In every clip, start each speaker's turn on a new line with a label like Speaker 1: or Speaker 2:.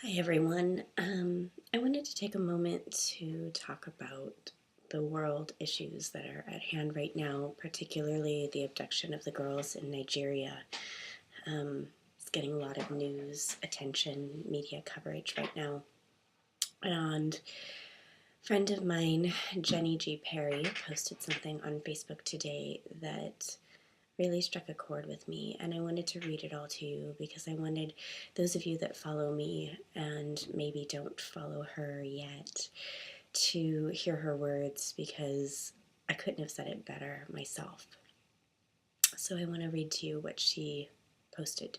Speaker 1: Hi everyone. I wanted to take a moment to talk about the world issues that are at hand right now, particularly the abduction of the girls in Nigeria. It's getting a lot of news, attention, media coverage right now. And a friend of mine, Jenny G. Perry, posted something on Facebook today that really struck a chord with me, and I wanted to read it all to you because I wanted those of you that follow me and maybe don't follow her yet to hear her words because I couldn't have said it better myself. So I want to read to you what she posted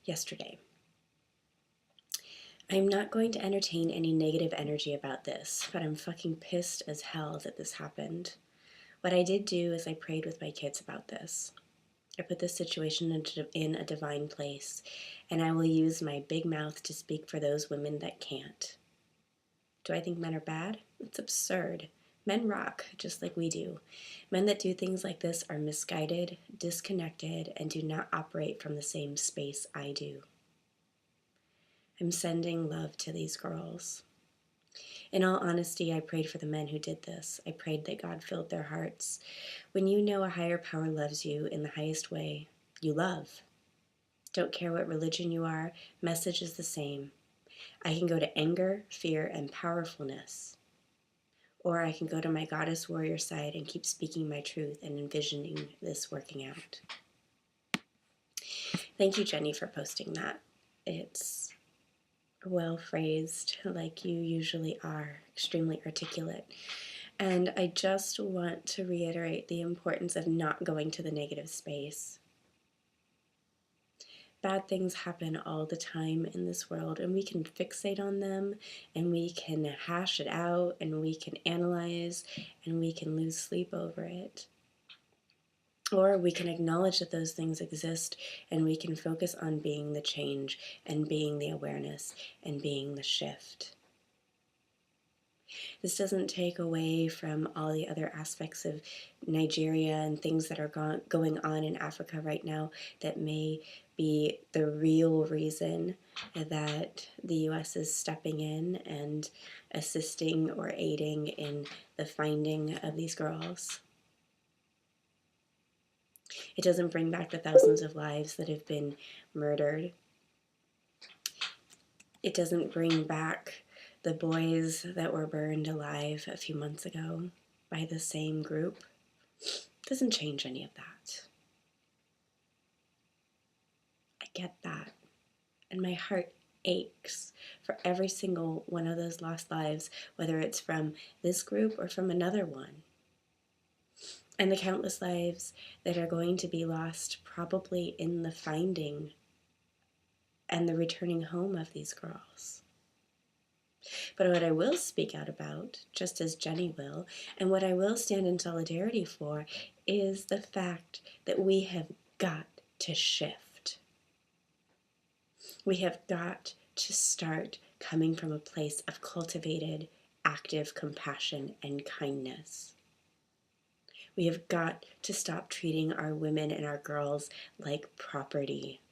Speaker 1: yesterday. I'm not going to entertain any negative energy about this, but I'm fucking pissed as hell that this happened. What I did do is I prayed with my kids about this. I put this situation in a divine place, and I will use my big mouth to speak for those women that can't. Do I think men are bad? It's absurd. Men rock, just like we do. Men that do things like this are misguided, disconnected, and do not operate from the same space I do. I'm sending love to these girls. In all honesty, I prayed for the men who did this. I prayed that God filled their hearts. When you know a higher power loves you in the highest way, you love. Don't care what religion you are, message is the same. I can go to anger, fear, and powerfulness. Or I can go to my goddess warrior side and keep speaking my truth and envisioning this working out. Thank you, Jenny, for posting that. It's well phrased, like you usually are, extremely articulate. And I just want to reiterate the importance of not going to the negative space. Bad things happen all the time in this world, and we can fixate on them, and we can hash it out, and we can analyze, and we can lose sleep over it. Or we can acknowledge that those things exist, and we can focus on being the change, and being the awareness, and being the shift. This doesn't take away from all the other aspects of Nigeria and things that are going on in Africa right now that may be the real reason that the U.S. is stepping in and assisting or aiding in the finding of these girls. It doesn't bring back the thousands of lives that have been murdered. It doesn't bring back the boys that were burned alive a few months ago by the same group. It doesn't change any of that. I get that. And my heart aches for every single one of those lost lives, whether it's from this group or from another one. And the countless lives that are going to be lost probably in the finding and the returning home of these girls. But what I will speak out about, just as Jenny will, and what I will stand in solidarity for, is the fact that we have got to shift. We have got to start coming from a place of cultivated, active compassion and kindness. We have got to stop treating our women and our girls like property.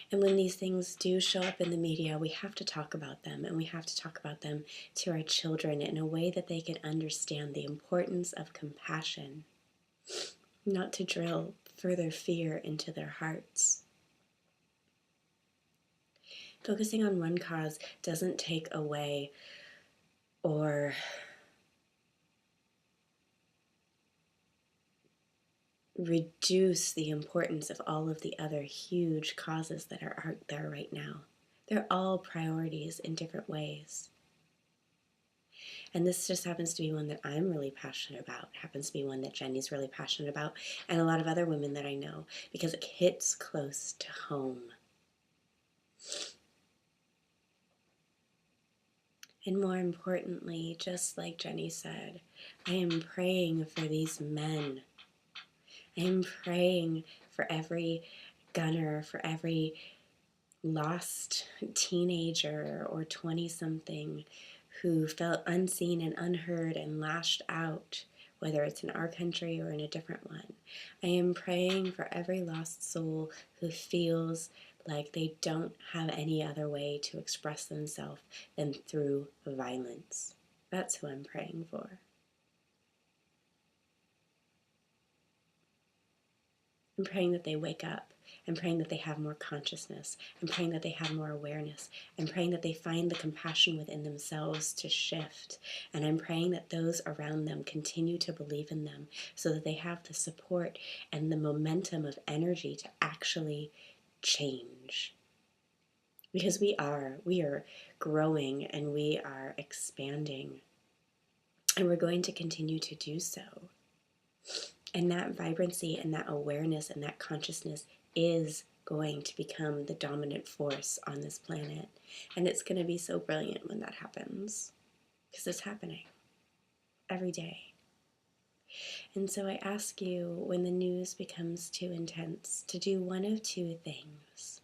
Speaker 1: And when these things do show up in the media, we have to talk about them, and we have to talk about them to our children in a way that they can understand the importance of compassion, not to drill further fear into their hearts. Focusing on one cause doesn't take away or reduce the importance of all of the other huge causes that are out there right now. They're all priorities in different ways. And this just happens to be one that I'm really passionate about. It happens to be one that Jenny's really passionate about, and a lot of other women that I know, because it hits close to home. And more importantly, just like Jenny said, I am praying for these men. I am praying for every gunner, for every lost teenager or 20-something who felt unseen and unheard and lashed out, whether it's in our country or in a different one. I am praying for every lost soul who feels like they don't have any other way to express themselves than through violence. That's who I'm praying for. I'm praying that they wake up. I'm praying that they have more consciousness. I'm praying that they have more awareness. I'm praying that they find the compassion within themselves to shift. And I'm praying that those around them continue to believe in them so that they have the support and the momentum of energy to actually change. Because we are growing and we are expanding. And we're going to continue to do so. And that vibrancy and that awareness and that consciousness is going to become the dominant force on this planet. And it's going to be so brilliant when that happens. Because it's happening every day. And so I ask you, when the news becomes too intense, to do one of two things.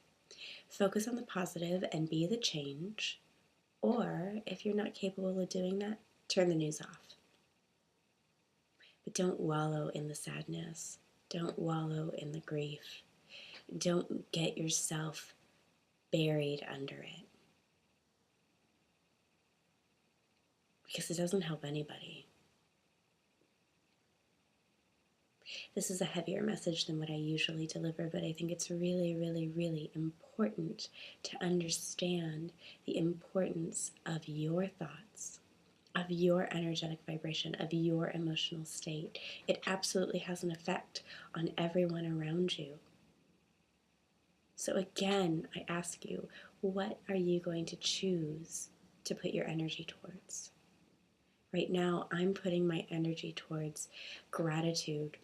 Speaker 1: Focus on the positive and be the change. Or, if you're not capable of doing that, turn the news off. But don't wallow in the sadness. Don't wallow in the grief. Don't get yourself buried under it. Because it doesn't help anybody. This is a heavier message than what I usually deliver, but I think it's really, really, really important to understand the importance of your thoughts, of your energetic vibration, of your emotional state. It absolutely has an effect on everyone around you. So again, I ask you, what are you going to choose to put your energy towards? Right now, I'm putting my energy towards gratitude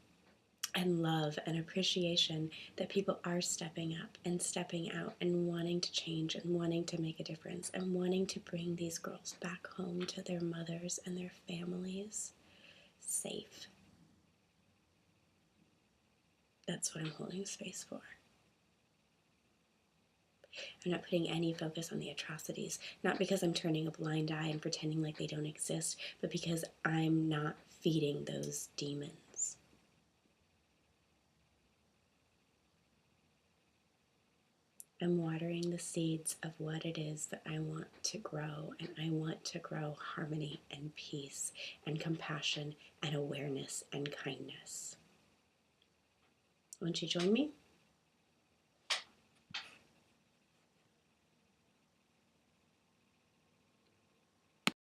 Speaker 1: and love and appreciation that people are stepping up and stepping out and wanting to change and wanting to make a difference and wanting to bring these girls back home to their mothers and their families safe. That's what I'm holding space for. I'm not putting any focus on the atrocities, not because I'm turning a blind eye and pretending like they don't exist, but because I'm not feeding those demons. I'm watering the seeds of what it is that I want to grow, and I want to grow harmony and peace and compassion and awareness and kindness. Won't you join me?